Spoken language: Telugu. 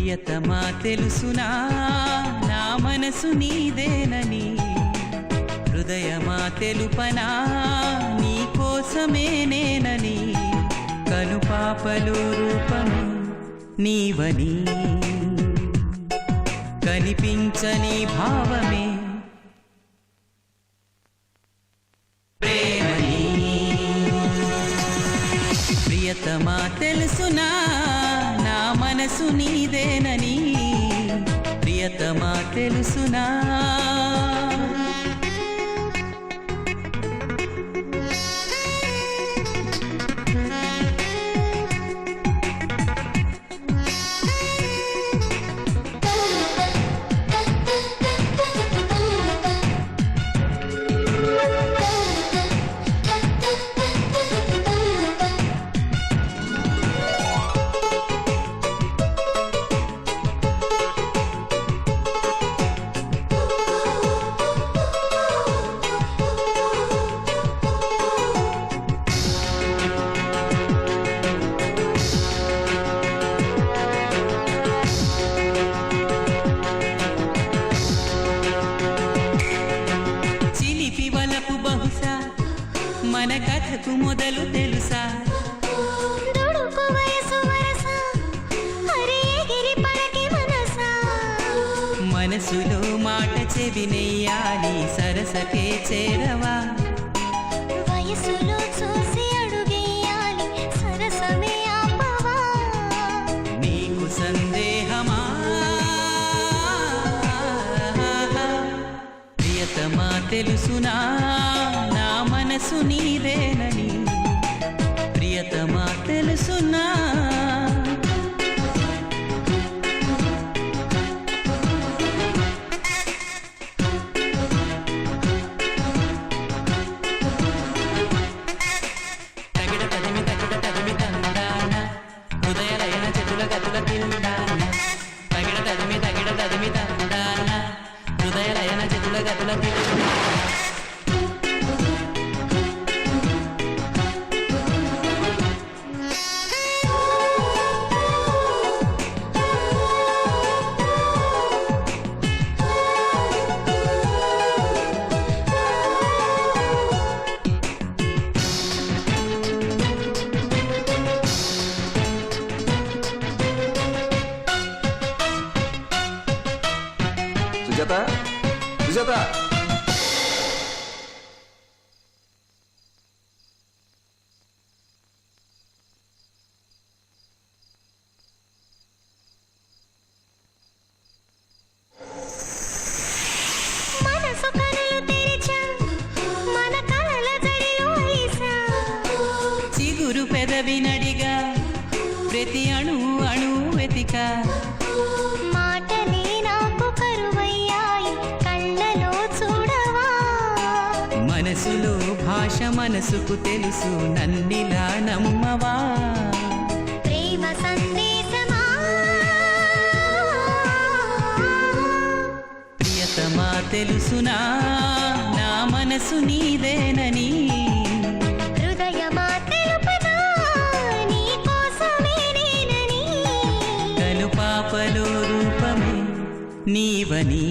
ప్రియతమా తెలుసునా నా మనసు నీదేనని, హృదయమా తెలుపనా నీ కోసమే నేనని, కనుపాపలో రూపమే నీవని, కనిపించని భావమే ప్రేమని. ప్రియతమా తెలుసునా నా మనసు నీదేనని, ప్రియతమా తెలుసునా. మన కథకు మొదలు తెలుసా, మనసులో మాట చెవినెయ్యాలి సరసకే చేరవా, వయసులో చూసి అడుగేయాలి సరసమే ఆపవా, నీకు సందేహమా. ప్రియతమా తెలుసునా నా మనసు నీదేనని, ప్రియతమా తెలుసునా. తగిడ తదిమి తందాన, హృదయలయన చెతుల గతుల తిందాన, తగిడ తదిమి తందాన, హృదయలయన చెతుల గతుల తిందాన. సుజాత, సుజాత, మనసు కనులు తెరిచా మన కలల జడిలో ఐసా, చిగురు పెదవి నడిగా ప్రతి అణు అణు వెతిక, మాటలే నాకు కరువయ్యాయి కళ్ళలో చూడవా, మనసులో భాష మనసుకు తెలుసు నన్నిలా నమ్మవా, ప్రేమ సందేశమా. ప్రియతమా తెలుసునా నా మనసు నీదేనని, హృదయమా తెలుపనా నీ కోసమే నేనని, కనుపాపలో రూపమే నీవని.